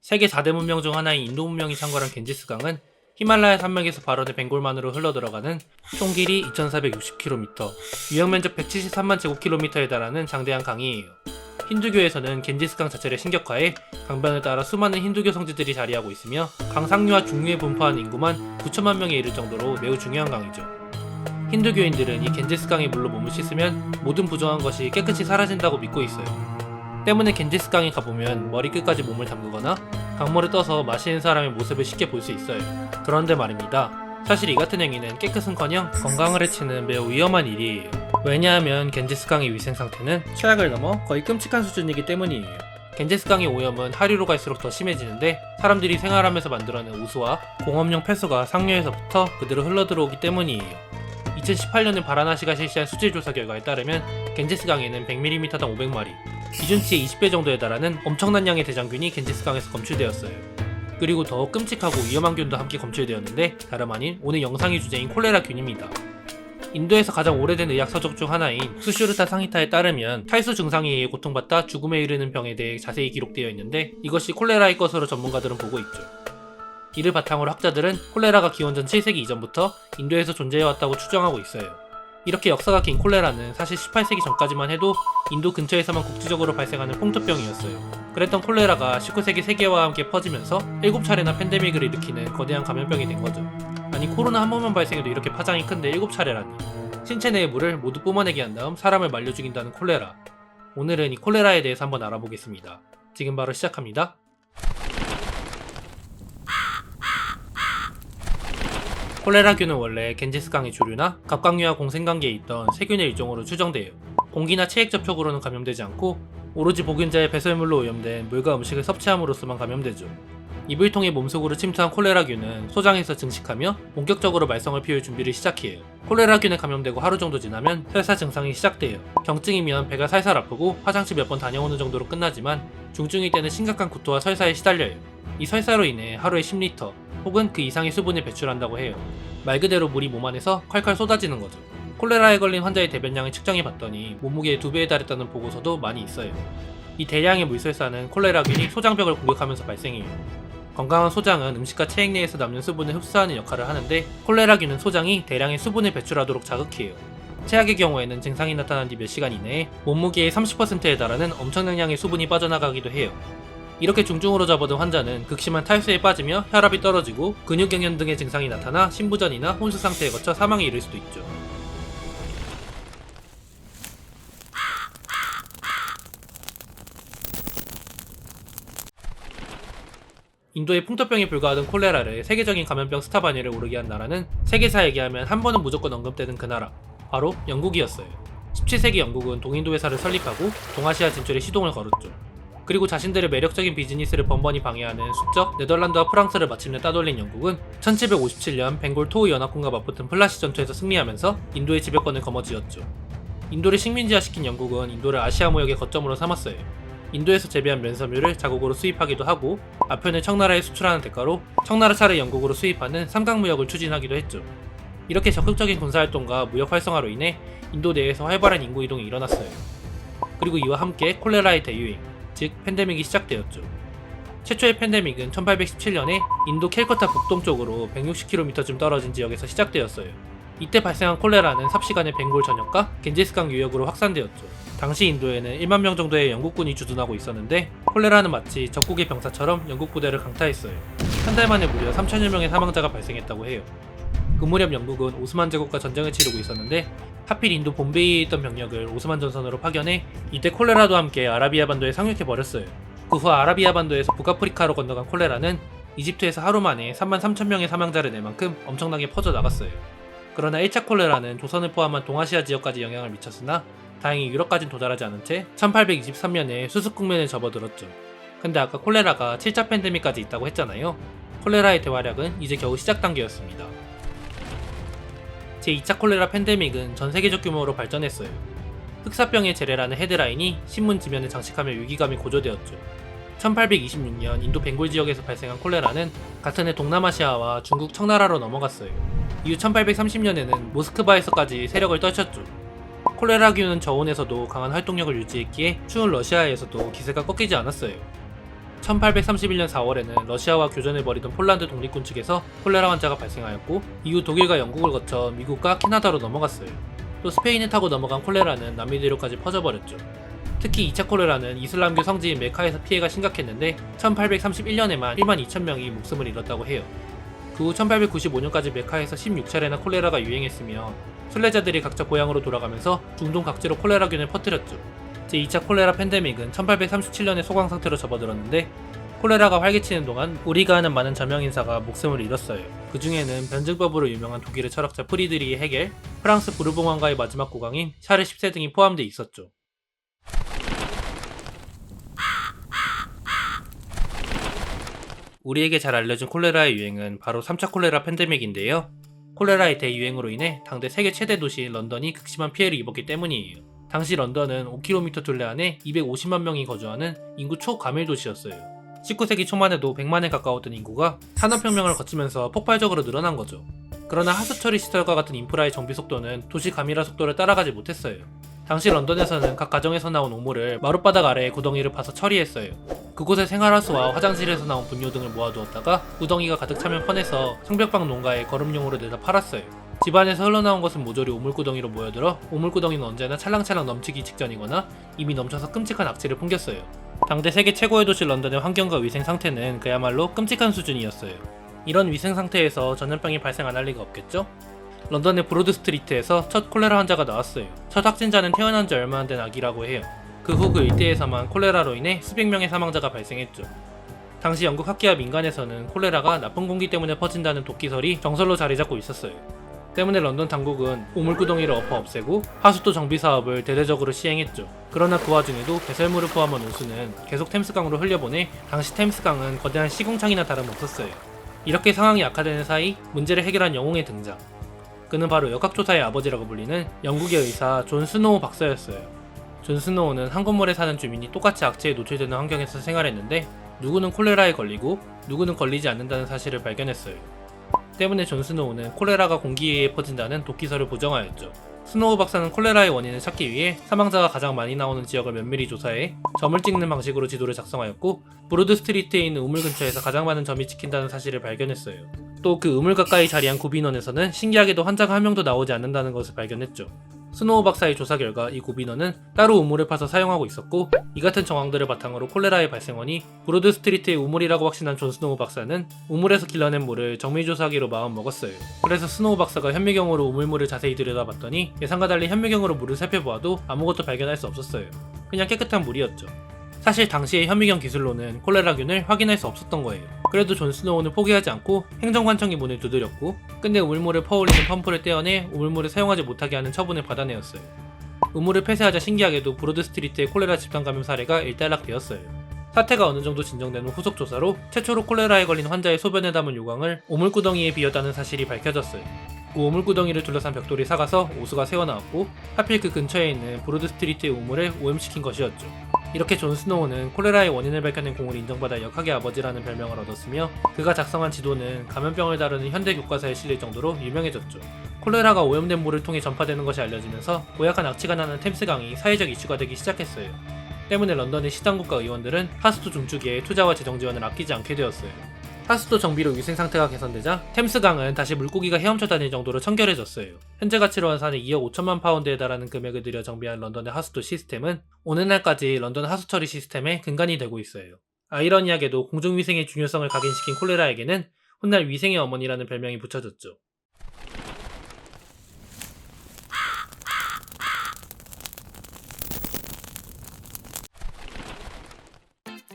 세계 4대 문명 중 하나인 인도 문명이 창궐한 겐지스강은 히말라야 산맥에서 발원해 벵골만으로 흘러들어가는 총 길이 2460km, 유형 면적 173만 제곱킬로미터에 달하는 장대한 강이에요. 힌두교에서는 겐지스강 자체를 신격화해 강변을 따라 수많은 힌두교 성지들이 자리하고 있으며 강 상류와 중류에 분포한 인구만 9천만 명에 이를 정도로 매우 중요한 강이죠. 힌두교인들은 이 겐지스강의 물로 몸을 씻으면 모든 부정한 것이 깨끗이 사라진다고 믿고 있어요. 때문에 겐지스강에 가보면 머리끝까지 몸을 담그거나 강물을 떠서 마시는 사람의 모습을 쉽게 볼 수 있어요. 그런데 말입니다. 사실 이 같은 행위는 깨끗은커녕 건강을 해치는 매우 위험한 일이에요. 왜냐하면 겐지스강의 위생 상태는 최악을 넘어 거의 끔찍한 수준이기 때문이에요. 겐지스강의 오염은 하류로 갈수록 더 심해지는데 사람들이 생활하면서 만들어낸 우수와 공업용 폐수가 상류에서부터 그대로 흘러들어오기 때문이에요. 2018년에 바라나시가 실시한 수질 조사 결과에 따르면 겐지스강에는 100ml당 500마리, 기준치의 20배 정도에 달하는 엄청난 양의 대장균이 겐지스강에서 검출되었어요. 그리고 더 끔찍하고 위험한 균도 함께 검출되었는데 다름 아닌 오늘 영상의 주제인 콜레라균입니다. 인도에서 가장 오래된 의학 서적 중 하나인 수슈르타 상히타에 따르면 탈수 증상에 의해 고통받다 죽음에 이르는 병에 대해 자세히 기록되어 있는데 이것이 콜레라의 것으로 전문가들은 보고 있죠. 이를 바탕으로 학자들은 콜레라가 기원전 7세기 이전부터 인도에서 존재해왔다고 추정하고 있어요. 이렇게 역사가 긴 콜레라는 사실 18세기 전까지만 해도 인도 근처에서만 국지적으로 발생하는 풍토병이었어요. 그랬던 콜레라가 19세기 세계화와 함께 퍼지면서 7차례나 팬데믹을 일으키는 거대한 감염병이 된 거죠. 아니 코로나 한 번만 발생해도 이렇게 파장이 큰데 7차례라니. 신체 내의 물을 모두 뿜어내게 한 다음 사람을 말려 죽인다는 콜레라. 오늘은 이 콜레라에 대해서 한번 알아보겠습니다. 지금 바로 시작합니다. 콜레라균은 원래 겐지스강의 조류나 갑각류와 공생관계에 있던 세균의 일종으로 추정돼요. 공기나 체액 접촉으로는 감염되지 않고 오로지 복균자의 배설물로 오염된 물과 음식을 섭취함으로써만 감염되죠. 입을 통해 몸속으로 침투한 콜레라균은 소장에서 증식하며 본격적으로 말썽을 피울 준비를 시작해요. 콜레라균에 감염되고 하루 정도 지나면 설사 증상이 시작돼요. 경증이면 배가 살살 아프고 화장실 몇 번 다녀오는 정도로 끝나지만 중증일 때는 심각한 구토와 설사에 시달려요. 이 설사로 인해 하루에 10리터 혹은 그 이상의 수분을 배출한다고 해요. 말 그대로 물이 몸 안에서 콸콸 쏟아지는 거죠. 콜레라에 걸린 환자의 대변량을 측정해봤더니 몸무게의 2배에 달했다는 보고서도 많이 있어요. 이 대량의 물설사는 콜레라균이 소장벽을 공격하면서 발생해요. 건강한 소장은 음식과 체액 내에서 남는 수분을 흡수하는 역할을 하는데 콜레라균은 소장이 대량의 수분을 배출하도록 자극해요. 최악의 경우에는 증상이 나타난 뒤 몇 시간 이내에 몸무게의 30%에 달하는 엄청난 양의 수분이 빠져나가기도 해요. 이렇게 중증으로 접어든 환자는 극심한 탈수에 빠지며 혈압이 떨어지고 근육경련 등의 증상이 나타나 심부전이나 혼수 상태에 거쳐 사망에 이를 수도 있죠. 인도의 풍토병에 불과하던 콜레라를 세계적인 감염병 스타 반열에 오르게 한 나라는 세계사 얘기하면 한 번은 무조건 언급되는 그 나라, 바로 영국이었어요. 17세기 영국은 동인도 회사를 설립하고 동아시아 진출에 시동을 걸었죠. 그리고 자신들의 매력적인 비즈니스를 번번이 방해하는 숙적 네덜란드와 프랑스를 마침내 따돌린 영국은 1757년 벵골 토우 연합군과 맞붙은 플라시 전투에서 승리하면서 인도의 지배권을 거머쥐었죠. 인도를 식민지화시킨 영국은 인도를 아시아 무역의 거점으로 삼았어요. 인도에서 재배한 면섬유를 자국으로 수입하기도 하고 아편을 청나라에 수출하는 대가로 청나라 차를 영국으로 수입하는 삼각무역을 추진하기도 했죠. 이렇게 적극적인 군사활동과 무역 활성화로 인해 인도 내에서 활발한 인구 이동이 일어났어요. 그리고 이와 함께 콜레라의 대유행, 즉 팬데믹이 시작되었죠. 최초의 팬데믹은 1817년에 인도 캘커타 북동쪽으로 160km쯤 떨어진 지역에서 시작되었어요. 이때 발생한 콜레라는 삽시간에 벵골 전역과 겐지스강 유역으로 확산되었죠. 당시 인도에는 1만 명 정도의 영국군이 주둔하고 있었는데 콜레라는 마치 적국의 병사처럼 영국 부대를 강타했어요. 한 달 만에 무려 3천여 명의 사망자가 발생했다고 해요. 그 무렵 영국은 오스만 제국과 전쟁을 치르고 있었는데 하필 인도 본베이에 있던 병력을 오스만 전선으로 파견해 이때 콜레라도 함께 아라비아 반도에 상륙해버렸어요. 그 후 아라비아 반도에서 북아프리카로 건너간 콜레라는 이집트에서 하루 만에 3만 3천 명의 사망자를 낼 만큼 엄청나게 퍼져나갔어요. 그러나 1차 콜레라는 조선을 포함한 동아시아 지역까지 영향을 미쳤으나 다행히 유럽까진 도달하지 않은 채 1823년에 수습국면에 접어들었죠. 근데 아까 콜레라가 7차 팬데믹까지 있다고 했잖아요. 콜레라의 대활약은 이제 겨우 시작 단계였습니다. 제2차 콜레라 팬데믹은 전 세계적 규모로 발전했어요. 흑사병의 재래라는 헤드라인이 신문 지면에 장식하며 위기감이 고조되었죠. 1826년 인도 벵골 지역에서 발생한 콜레라는 같은 해 동남아시아와 중국 청나라로 넘어갔어요. 이후 1830년에는 모스크바에서까지 세력을 떨쳤죠. 콜레라균은 저온에서도 강한 활동력을 유지했기에 추운 러시아에서도 기세가 꺾이지 않았어요. 1831년 4월에는 러시아와 교전을 벌이던 폴란드 독립군 측에서 콜레라 환자가 발생하였고, 이후 독일과 영국을 거쳐 미국과 캐나다로 넘어갔어요. 또 스페인을 타고 넘어간 콜레라는 남미대륙까지 퍼져버렸죠. 특히 2차 콜레라는 이슬람교 성지인 메카에서 피해가 심각했는데 1831년에만 1만 2천 명이 목숨을 잃었다고 해요. 그 후 1895년까지 메카에서 16차례나 콜레라가 유행했으며 순례자들이 각자 고향으로 돌아가면서 중동 각지로 콜레라균을 퍼뜨렸죠. 제2차 콜레라 팬데믹은 1837년에 소강 상태로 접어들었는데, 콜레라가 활개치는 동안 우리가 아는 많은 저명인사가 목숨을 잃었어요. 그 중에는 변증법으로 유명한 독일의 철학자 프리드리히 헤겔, 프랑스 부르봉 왕가의 마지막 국왕인 샤를 10세 등이 포함돼 있었죠. 우리에게 잘 알려진 콜레라의 유행은 바로 3차 콜레라 팬데믹인데요. 콜레라의 대유행으로 인해 당대 세계 최대 도시인 런던이 극심한 피해를 입었기 때문이에요. 당시 런던은 5km 둘레 안에 250만 명이 거주하는 인구 초과밀 도시였어요. 19세기 초만 해도 100만에 가까웠던 인구가 산업혁명을 거치면서 폭발적으로 늘어난 거죠. 그러나 하수처리 시설과 같은 인프라의 정비 속도는 도시 가밀화 속도를 따라가지 못했어요. 당시 런던에서는 각 가정에서 나온 오물을 마룻바닥 아래에 구덩이를 파서 처리했어요. 그곳에 생활하수와 화장실에서 나온 분뇨 등을 모아두었다가 구덩이가 가득 차면 퍼내서 성벽방 농가에 거름용으로 내다 팔았어요. 집안에서 흘러나온 것은 모조리 오물구덩이로 모여들어 오물구덩이는 언제나 찰랑찰랑 넘치기 직전이거나 이미 넘쳐서 끔찍한 악취를 풍겼어요. 당대 세계 최고의 도시 런던의 환경과 위생 상태는 그야말로 끔찍한 수준이었어요. 이런 위생 상태에서 전염병이 발생 안 할 리가 없겠죠? 런던의 브로드 스트리트에서 첫 콜레라 환자가 나왔어요. 첫 확진자는 태어난 지 얼마 안 된 아기라고 해요. 그 후 그 일대에서만 콜레라로 인해 수백 명의 사망자가 발생했죠. 당시 영국 학계와 민간에서는 콜레라가 나쁜 공기 때문에 퍼진다는 독기설이 정설로 자리 잡고 있었어요. 때문에 런던 당국은 오물구덩이를 엎어 없애고 하수도 정비 사업을 대대적으로 시행했죠. 그러나 그 와중에도 배설물을 포함한 오수는 계속 템스강으로 흘려보내 당시 템스강은 거대한 시궁창이나 다름없었어요. 이렇게 상황이 악화되는 사이 문제를 해결한 영웅의 등장. 그는 바로 역학조사의 아버지라고 불리는 영국의 의사 존 스노우 박사였어요. 존 스노우는 한 건물에 사는 주민이 똑같이 악취에 노출되는 환경에서 생활했는데, 누구는 콜레라에 걸리고 누구는 걸리지 않는다는 사실을 발견했어요. 때문에 존 스노우는 콜레라가 공기에 의해 퍼진다는 독기설을 부정하였죠. 스노우 박사는 콜레라의 원인을 찾기 위해 사망자가 가장 많이 나오는 지역을 면밀히 조사해 점을 찍는 방식으로 지도를 작성하였고, 브로드 스트리트에 있는 우물 근처에서 가장 많은 점이 찍힌다는 사실을 발견했어요. 또 그 우물 가까이 자리한 구빈원에서는 신기하게도 환자가 한 명도 나오지 않는다는 것을 발견했죠. 스노우 박사의 조사 결과 이 구빈원은 따로 우물을 파서 사용하고 있었고, 이 같은 정황들을 바탕으로 콜레라의 발생원이 브로드 스트리트의 우물이라고 확신한 존 스노우 박사는 우물에서 길러낸 물을 정밀조사하기로 마음먹었어요. 그래서 스노우 박사가 현미경으로 우물물을 자세히 들여다봤더니 예상과 달리 현미경으로 물을 살펴보아도 아무것도 발견할 수 없었어요. 그냥 깨끗한 물이었죠. 사실 당시의 현미경 기술로는 콜레라균을 확인할 수 없었던 거예요. 그래도 존 스노우는 포기하지 않고 행정관청이 문을 두드렸고, 끝내 우물물을 퍼올리는 펌프를 떼어내 우물물을 사용하지 못하게 하는 처분을 받아내었어요. 우물을 폐쇄하자 신기하게도 브로드 스트리트의 콜레라 집단 감염 사례가 일단락되었어요. 사태가 어느 정도 진정된 후 후속 조사로 최초로 콜레라에 걸린 환자의 소변에 담은 요강을 오물구덩이에 비웠다는 사실이 밝혀졌어요. 그 오물구덩이를 둘러싼 벽돌이 삭아서 오수가 새어나왔고, 하필 그 근처에 있는 브로드 스트리트의 우물을 오염시킨 것이었죠. 이렇게 존 스노우는 콜레라의 원인을 밝혀낸 공을 인정받아 역학의 아버지라는 별명을 얻었으며, 그가 작성한 지도는 감염병을 다루는 현대 교과서에 실릴 정도로 유명해졌죠. 콜레라가 오염된 물을 통해 전파되는 것이 알려지면서 고약한 악취가 나는 템스강이 사회적 이슈가 되기 시작했어요. 때문에 런던의 시당국가 의원들은 하수도 중축에 투자와 재정 지원을 아끼지 않게 되었어요. 하수도 정비로 위생 상태가 개선되자 템스강은 다시 물고기가 헤엄쳐 다닐 정도로 청결해졌어요. 현재 가치로 환산해 2억 5천만 파운드에 달하는 금액을 들여 정비한 런던의 하수도 시스템은 오늘날까지 런던 하수처리 시스템의 근간이 되고 있어요. 아이러니하게도 공중위생의 중요성을 각인시킨 콜레라에게는 훗날 위생의 어머니라는 별명이 붙여졌죠.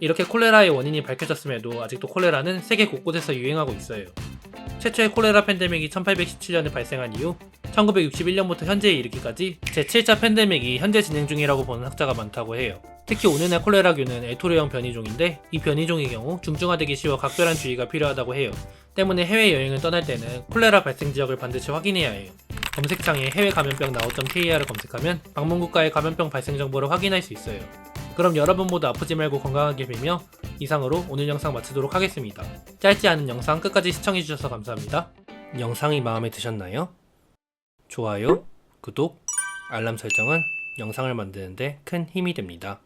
이렇게 콜레라의 원인이 밝혀졌음에도 아직도 콜레라는 세계 곳곳에서 유행하고 있어요. 최초의 콜레라 팬데믹이 1817년에 발생한 이후 1961년부터 현재에 이르기까지 제7차 팬데믹이 현재 진행 중이라고 보는 학자가 많다고 해요. 특히 오늘날 콜레라균은 에토르형 변이종인데, 이 변이종의 경우 중증화되기 쉬워 각별한 주의가 필요하다고 해요. 때문에 해외여행을 떠날 때는 콜레라 발생 지역을 반드시 확인해야 해요. 검색창에 해외 감염병 now.kr을 검색하면 방문국가의 감염병 발생 정보를 확인할 수 있어요. 그럼 여러분 모두 아프지 말고 건강하게 빌며 이상으로 오늘 영상 마치도록 하겠습니다. 짧지 않은 영상 끝까지 시청해주셔서 감사합니다. 영상이 마음에 드셨나요? 좋아요, 구독, 알람 설정은 영상을 만드는데 큰 힘이 됩니다.